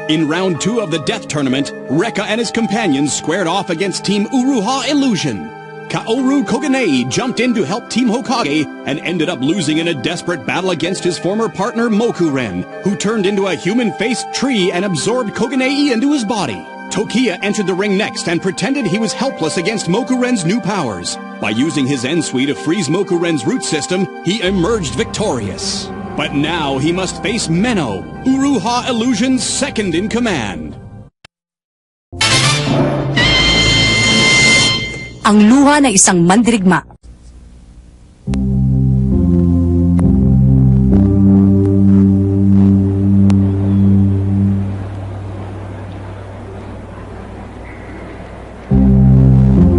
In round 2 of the Death Tournament, Rekka and his companions squared off against Team Uruha Illusion. Kaoru Koganei jumped in to help Team Hokage and ended up losing in a desperate battle against his former partner Mokuren, who turned into a human-faced tree and absorbed Koganei into his body. Tokiya entered the ring next and pretended he was helpless against Mokuren's new powers. By using his Ensui to freeze Mokuren's root system, he emerged victorious. But now he must face Menno, Uruha Illusion's second in command. Ang luha ng isang mandirigma.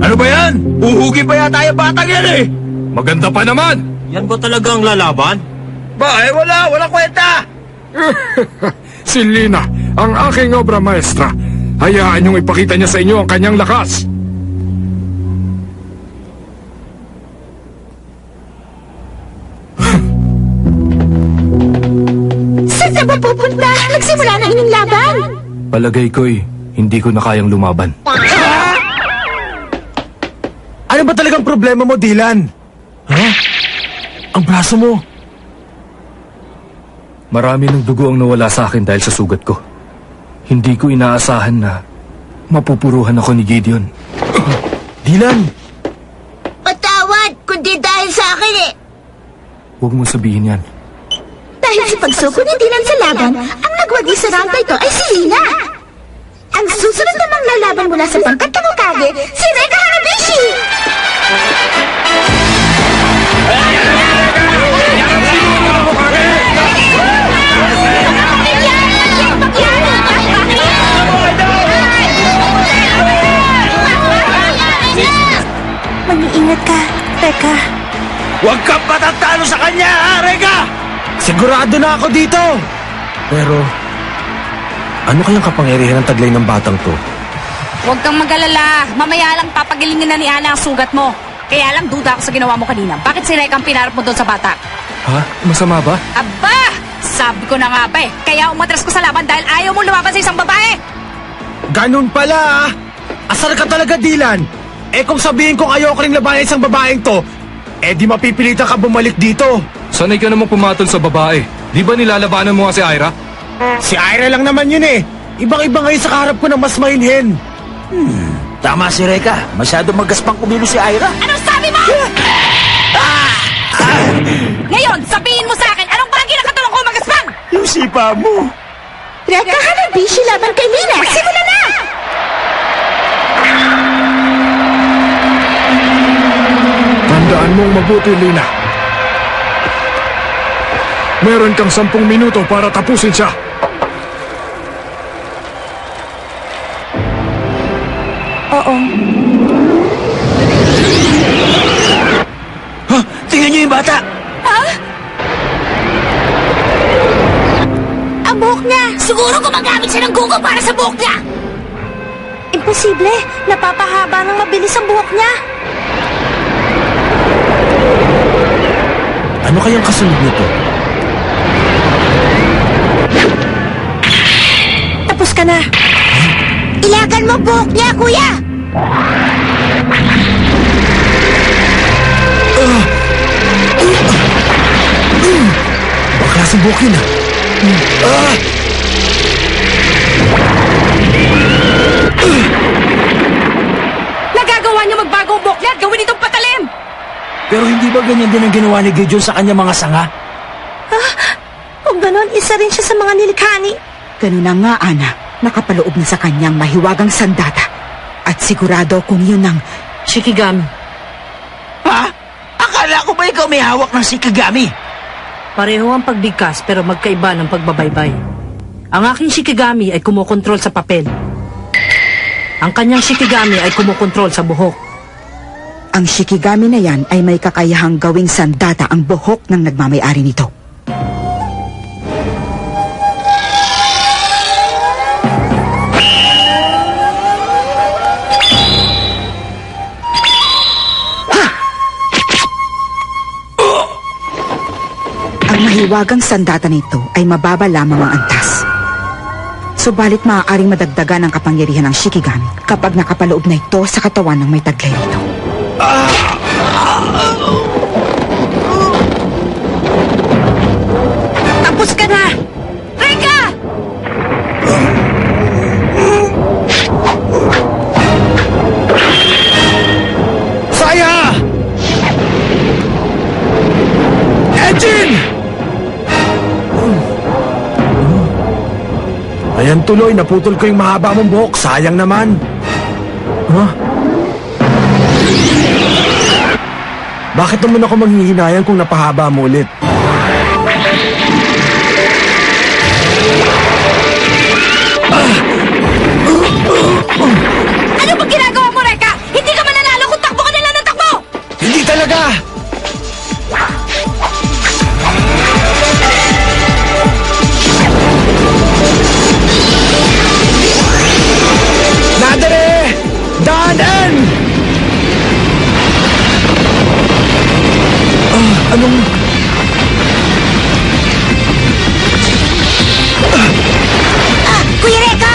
Ano ba yan? Uhugi pa yata yung batang yan eh! Maganda pa naman! Yan ba talaga ang lalaban? Ba, wala kwenta! Si Lina, ang aking obra maestra. Hayaan niyong ipakita niya sa inyo ang kanyang lakas. Saan na ba pupunta? Nagsimula na inyong laban! Palagay ko'y hindi ko na kayang lumaban. Ano ba talagang problema mo, Dylan? Ha? Ang braso mo. Marami ng dugo ang nawala sa akin dahil sa sugat ko. Hindi ko inaasahan na mapupuruhan ako ni Gideon. Dylan! Patawad, kundi dahil sa akin eh! Huwag mo sabihin yan. Dahil sa pagsuko ni Dylan sa laban, ang nagwagi sa round na ito ay si Lina! Ang susunod namang lalaban mula sa pangkat ng Hokage, si Rekka Hanabishi! Mag-iingat ka, Rekka. Huwag kang patatalo sa kanya, ha, Rekka! Sigurado na ako dito! Pero, ano kayang kapangyarihan ng taglay ng batang to? Huwag kang mag-alala. Mamaya lang papagilingin na ni Ana ang sugat mo. Kaya lang duda ako sa ginawa mo kanina. Bakit si Rekka ang pinarap mo doon sa bata? Ha? Masama ba? Aba! Sabi ko na nga ba eh. Kaya umatras ko sa laban dahil ayaw mo lumaban sa isang babae. Ganun pala, ah! Asar ka talaga, Dylan! Eh kung sabihin kong ayoko rin labanan isang babaeng to, eh di mapipilitan ka bumalik dito. Sanay ka namang pumatol sa babae. Di ba nilalabanan mo nga si Aira? Si Aira lang naman yun eh. Ibang-iba ngayon sa kaharap ko na mas mainhin. Tama si Rekka. Masyado magaspang kumilo si Aira. Anong sabi mo? Ngayon, sabihin mo sa akin, anong bahagi ng katawan ko magaspang? Yung sipa mo. Rekka Hanabishi laban kay Lina! Simula na! Tandaan mong mabuti, Lina. Meron kang 10 minuto para tapusin siya. Oo. Ha? Tingnan niyo yung bata. Ang buhok niya! Siguro gumagamit siya ng gugo para sa buhok niya. Imposible! Napapahaba ng mabilis ang buhok niya! Ano kayang kasunod nito? Tapos ka na! Ilagan mo buhok niya, kuya! Bakla sa buhok yun, ah! Nagagawa niyo magbago ang buhok niya at gawin itong patalim. Pero hindi ba ganyan din ang ginawa ni Gideon sa kanya mga sanga? Kung ganon, isa rin siya sa mga nilikhani. Ganun na nga, Ana. Nakapaloob na sa kanyang mahiwagang sandata. At sigurado kung yun ang Shikigami. Ha? Akala ko ba ikaw may hawak ng Shikigami? Pareho ang pagbigkas pero magkaiba ng pagbabaybay. Ang aking Shikigami ay kumokontrol sa papel. Ang kanyang Shikigami ay kumokontrol sa buhok. Ang Shikigami na yan ay may kakayahang gawing sandata ang buhok ng nagmamayari nito. Ang mahiwagang sandata nito ay mababa lamang ang antas. Subalit maaaring madagdagan ang kapangyarihan ng Shikigami kapag nakapaloob na ito sa katawan ng may taglay nito. Tapos ka na! Reka! Saya! Ejin! Ayan tuloy, naputol ko yung mahaba mong buhok. Sayang naman. Huh? Bakit naman ako manghihinayang kung napahaba mo ulit? Ano bang ginagawa mo, Reka? Hindi ka mananalo kung takbo ka nila ng takbo! Hindi talaga! Nadere! Daanan! Anong... Kuya Reka!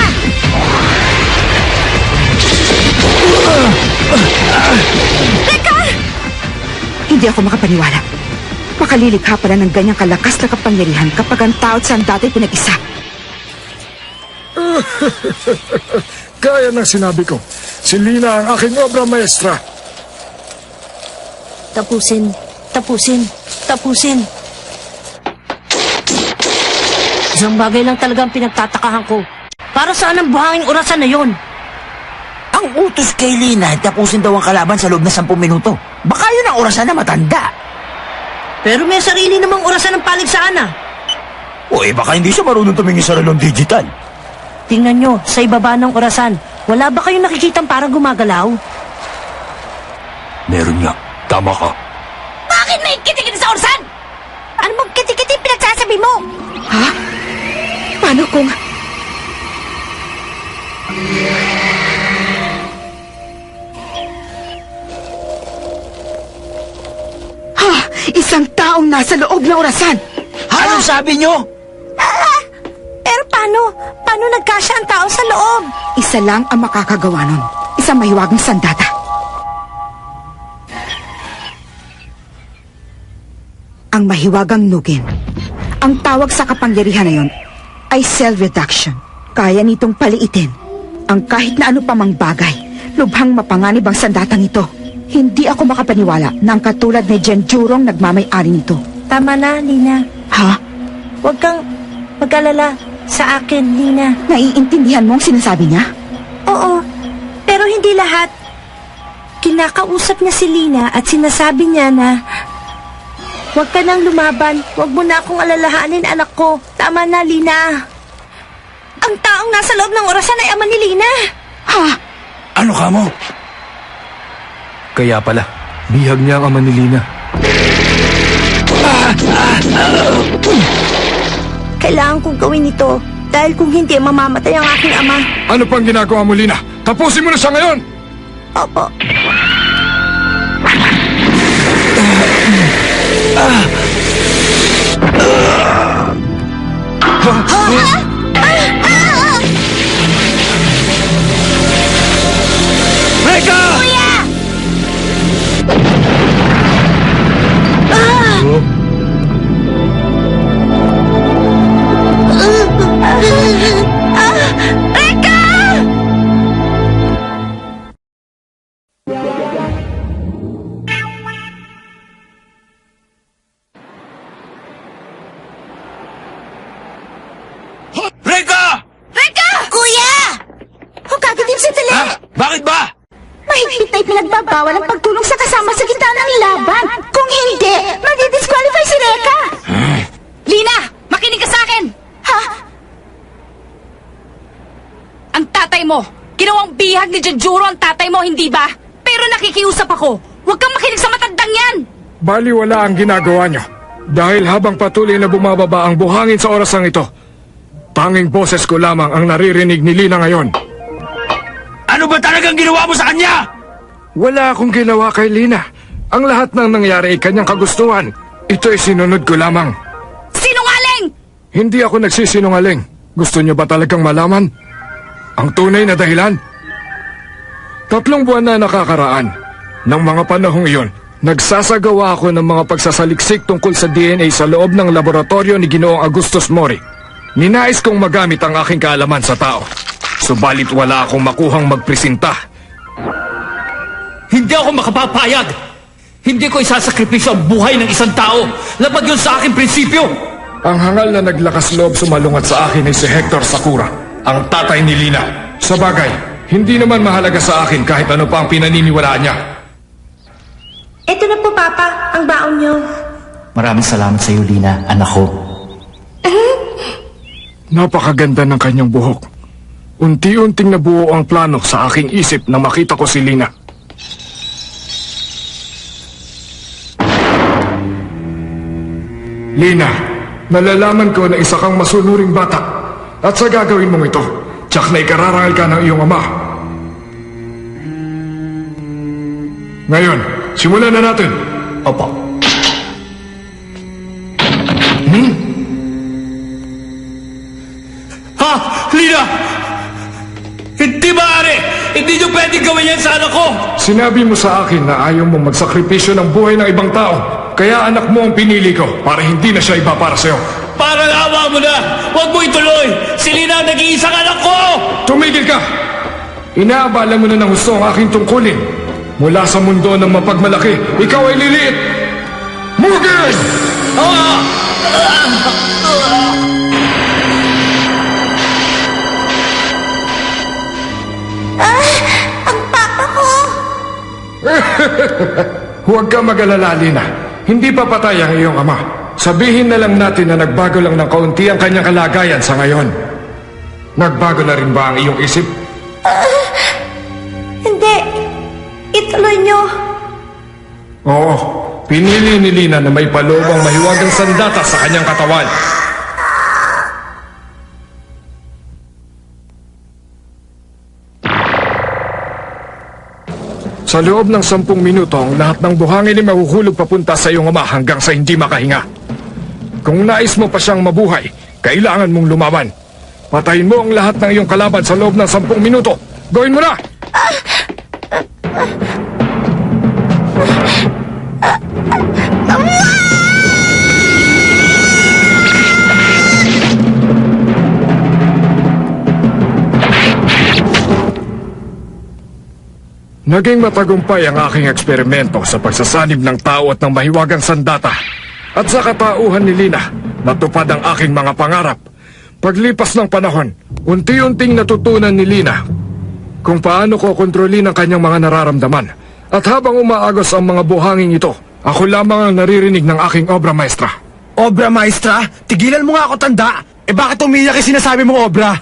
Hindi ako makapaniwala. Makalilikha pala ng ganyang kalakas na kapangyarihan kapag ang tao't saan dati pinag-isa. Gaya ng sinabi ko, si Lina ang aking obra maestra. Tapusin. Isang bagay lang talagang pinagtatakahan ko. Para saan ang buhanging orasan na yon? Ang utos kay Lina, tapusin daw ang kalaban sa loob na 10 minuto. Baka yun ang orasan na matanda. Pero may sarili namang orasan ng paligsahan ah. O baka hindi siya marunong tumingin sa relong digital. Tingnan nyo, sa ibaba ng orasan, wala ba kayong nakikitang parang gumagalaw? Meron nga. Tama ka. Bakit may kitikiti sa orsan? Ano bang kiti-kiti pinagsasabi mo? Ha? Paano kung... Ha? Isang taong nasa loob ng orasan! Anong sabi nyo? Pero paano? Paano nagkasya ang tao sa loob? Isa lang ang makakagawa nun. Isang mahiwagang sandata. Ang mahiwagang nugin. Ang tawag sa kapangyarihan na yon ay cell reduction. Kaya nitong paliitin ang kahit na ano pa mang bagay. Lubhang mapanganib ang sandatang ito. Hindi ako makapaniwala na ang katulad ni Genjurong nagmamay-ari nito. Tama na, Lina. Ha? Huwag kang mag-alala sa akin, Lina. Naiintindihan mo ang sinasabi niya? Oo, pero hindi lahat. Kinakausap niya si Lina at sinasabi niya na huwag ka nang lumaban. Huwag mo na akong alalahanin, anak ko. Tama na, Lina. Ang taong nasa loob ng orasan ay ama ni Lina. Ha? Ano ka mo? Kaya pala, bihag niya ang ama ni Lina. Kailangan kong gawin ito dahil kung hindi, mamamatay ang aking ama. Ano pang ginagawa mo, Lina? Tapusin mo na siya ngayon! Opo. Reka! Reka! Kuya! Huwag kagatin sandali! Ha? Bakit ba? Mahigpit na ipinagbabawal ang pagtulong sa kasama sa gitna ng laban. Kung hindi, madi-disqualify si Reka. Lina! Makinig ka sa akin! Ha? Ang tatay mo! Ginawang bihag ni Genjuro ang tatay mo, hindi ba? Pero nakikiusap ako. Huwag kang makinig sa matandang yan! Baliwala ang ginagawa niyo. Dahil habang patuloy na bumababa ang buhangin sa orasang ito, tanging boses ko lamang ang naririnig ni Lina ngayon. Ano ba talagang ginawa mo sa kanya? Wala akong ginawa kay Lina. Ang lahat ng nangyari ay kanyang kagustuhan. Ito ay sinunod ko lamang. Sinungaling! Hindi ako nagsisinungaling. Gusto niyo ba talagang malaman? Ang tunay na dahilan? 3 buwan na nakakaraan. Nang mga panahong iyon, nagsasagawa ako ng mga pagsasaliksik tungkol sa DNA sa loob ng laboratorio ni Ginoong Augustus Mori. Ninais kong magamit ang aking kaalaman sa tao. Subalit wala akong makuhang magpresenta. Hindi ako makapapayag! Hindi ko isasakripisyo ang buhay ng isang tao. Labag yun sa aking prinsipyo! Ang hangal na naglakas loob sumalungat sa akin ay si Hector Sakura, ang tatay ni Lina. Sa bagay, hindi naman mahalaga sa akin kahit ano pa ang pinaniniwalaan niya. Ito na po, Papa, ang baon niyo. Maraming salamat sa iyo, Lina, anak ko. Napakaganda ng kanyang buhok. Unti-unting nabuo ang plano sa aking isip na makita ko si Lina. Lina, nalalaman ko na isa kang masunuring bata. At sa gagawin mong ito, tsak na ikararangal ka ng iyong ama. Ngayon, simulan na natin. Opo. Ha? Lina! Hindi maaari! Hindi niyo pwedeng gawin yan sa anak ko! Sinabi mo sa akin na ayaw mong magsakripisyo ng buhay ng ibang tao. Kaya anak mo ang pinili ko para hindi na siya iba para sa'yo. Parang awa mo na! Huwag mo ituloy! Si Lina ang nag-iisang anak ko! Tumigil ka! Inaabala mo na ng gusto ang aking tungkulin. Mula sa mundo ng mapagmalaki, ikaw ay liliit! Mugen! Ang papa ko! Huwag ka mag-alala, Lina. Hindi pa patay ang iyong ama. Sabihin na lang natin na nagbago lang ng kaunti ang kanyang kalagayan sa ngayon. Nagbago na rin ba ang iyong isip? Hindi. Ituloy niyo. Oo. Pinili ni Lina na may palubang mahiwagang sandata sa kanyang katawan. Sa loob ng 10 minuto, ang lahat ng buhangin ay mahuhulog papunta sa iyong ama hanggang sa hindi makahinga. Kung nais mo pa siyang mabuhay, kailangan mong lumaban. Patayin mo ang lahat ng iyong kalaban sa loob ng 10 minuto. Gawin mo na! Naging matagumpay ang aking eksperimento sa pagsasanib ng tao at ng mahiwagang sandata. At sa katauhan ni Lina, natupad ang aking mga pangarap. Paglipas ng panahon, unti-unting natutunan ni Lina kung paano ko kontrolin ang kanyang mga nararamdaman. At habang umaagos ang mga buhangin ito, ako lamang ang naririnig ng aking obra maestra. Obra maestra? Tigilan mo nga ako, tanda! Eh bakit umiyak yung sinasabi mong obra?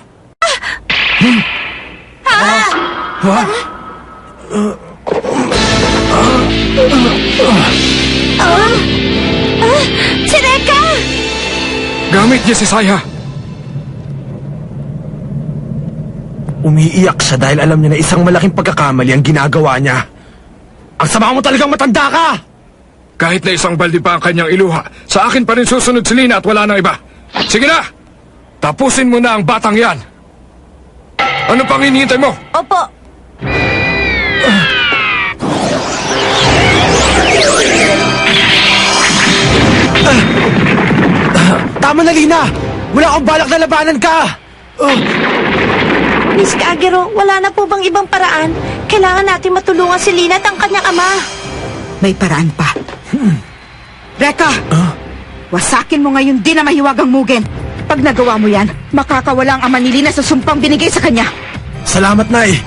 Si Reka! Gamit niya si Saya. Umiiyak siya dahil alam niya na isang malaking pagkakamali ang ginagawa niya. Ang sama mo talagang matanda ka! Kahit na isang balde pa ang kanyang iluha, sa akin pa rin susunod si Lina at wala nang iba. Sige na! Tapusin mo na ang batang yan! Ano pang hinihintay mo? Opo. Tama na, Lina! Wala akong balak na labanan ka! Miss Kagero, wala na po bang ibang paraan? Kailangan natin matulungan si Lina at ang kanyang ama. May paraan pa. Reka! Wasakin mo ngayon din ang mahiwagang Mugen. Pag nagawa mo yan, makakawala ang ama ni Lina sa sumpang binigay sa kanya. Salamat, Nay!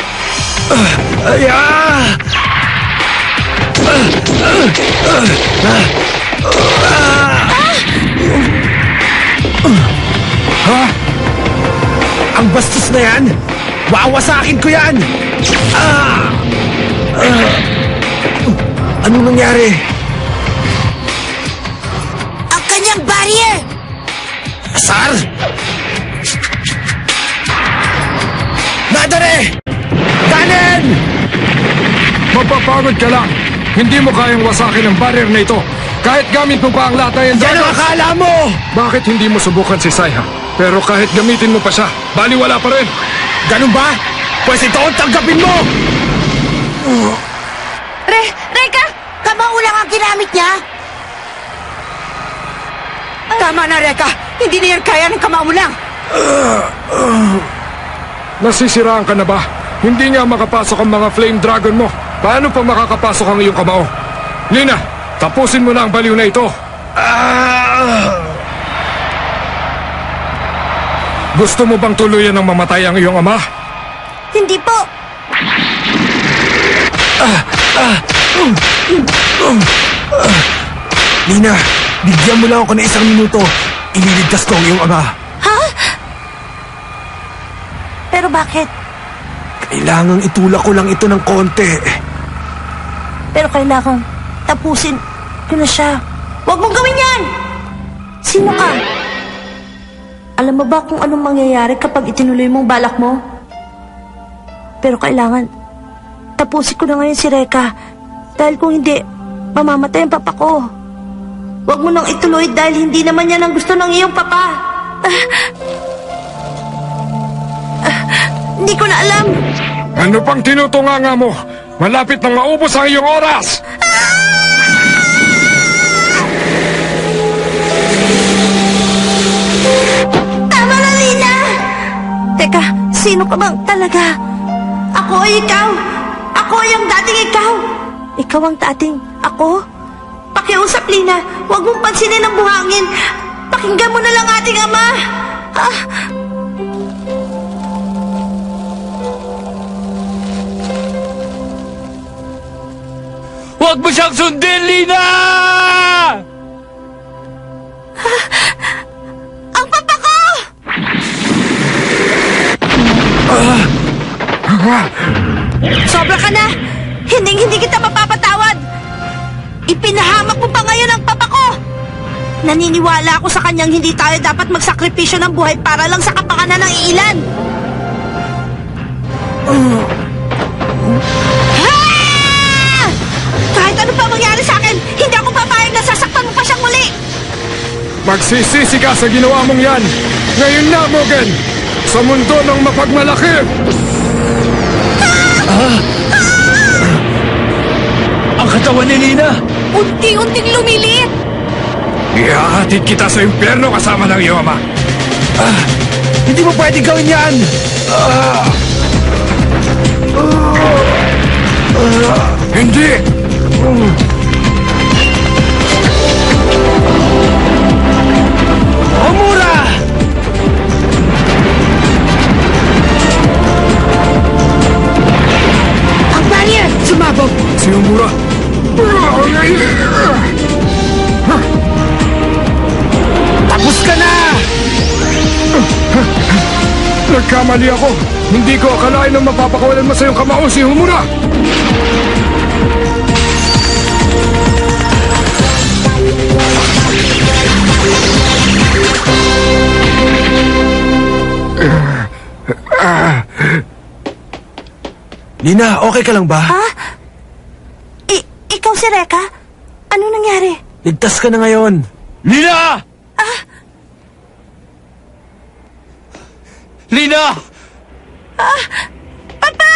Ha? Ang bastos na yan! Wawasakin ko yan! Anong nangyari? Ang kanyang barrier! Sar! Nadare! Kanin! Mapapagod ka lang. Hindi mo kayang wasakin ang barrier na ito. Kahit gamit mo pa ang lahat na yan. Yan ang akala mo! Bakit hindi mo subukan si Saya? Pero kahit gamitin mo pa siya, baliwala pa rin. Ganun ba? Pwes ito ang tanggapin mo! Reka! Kamao lang ang ginamit niya. Tama na, Reka. Hindi na yan kaya ng kamao lang. Nasisiraan ka na ba? Hindi nga makapasok ang mga flame dragon mo. Paano pa makakapasok ang iyong kamao? Lina, tapusin mo na ang baliw na ito. Gusto mo bang tuluyan ng mamatay ang iyong ama? Hindi po. Lina, bigyan mo lang ako ng 1 minuto. Ililigtas ko ang iyong ama. Ha? Pero bakit? Kailangang itulak ko lang ito ng konti. Pero kailangan tapusin ko na siya. Huwag mong gawin yan! Sino ka? Alam mo ba kung anong mangyayari kapag itinuloy mong balak mo? Pero kailangan tapusin ko na ngayon si Reka. Dahil kung hindi, mamamatay ang papa ko. Huwag mo nang ituloy dahil hindi naman yan ang gusto ng iyong papa. Hindi ko na alam. Ano pang tinutunganga mo? Malapit nang maubos ang iyong oras! Tama na, Lina! Teka, sino ka bang talaga? Ako ay ikaw! Ako ay ang dating ikaw! Ikaw ang dating ako? Pakiusap, Lina. Huwag mong pansinin ang buhangin. Pakinggan mo na lang ating ama. Huwag mo siyang sundin, Lina! Ang papa ko! Sobra ka na! Hindi kita mapapatawad! Ipinahamak mo pa ngayon ang papa ko! Naniniwala ako sa kanyang hindi tayo dapat magsakripisyo ng buhay para lang sa kapakanan ng iilan! Ah! Kahit ano pa mangyari sa akin, hindi ako papayag na sasaktan mo pa siyang muli! Magsisisi ka sa ginawa mong yan! Ngayon na, Mugen! Sa mundo ng mapagmalaki! Ang katawan ni Lina! Unti-unting lumilit! Ihahatid kita sa impyerno kasama ng iyong ama! Hindi mo pwede gawin yan! Hindi! Homura! Ang barrier! Sumabog! Si Homura! Tapos ka na! Nagkamali ako! Hindi ko akalain na mapapakawalan mo sa iyong kamao si Homura! Lina, okay ka lang ba? Ha? Ikaw si Reka? Ano nangyari? Ligtas ka na ngayon. Lina! Lina! Papa!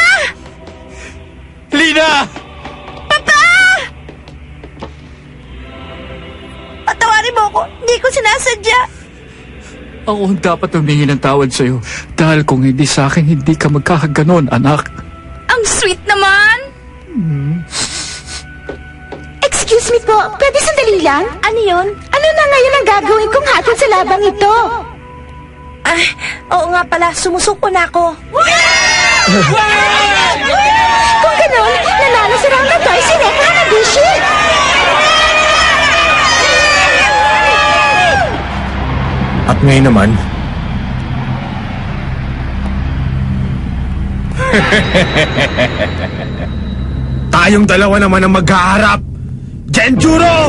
Lina! Papa! Patawarin mo ako. Hindi ko sinasadya. Ako ang dapat humingi ng tawad sa'yo. Dahil kung hindi sa akin, hindi ka magkakaganon, anak. Ang sweet naman! Excuse me po, pwede sandali lang? Ano yun? Ano na ngayon ang gagawin kong hatol sa labang ito? Ay, oo nga pala, sumusuko na ako. Kung gano'n, nanalo sa round na toy si Reka Hanabishi! At ngayon naman, tayong dalawa naman ang maghaharap. Genjuro!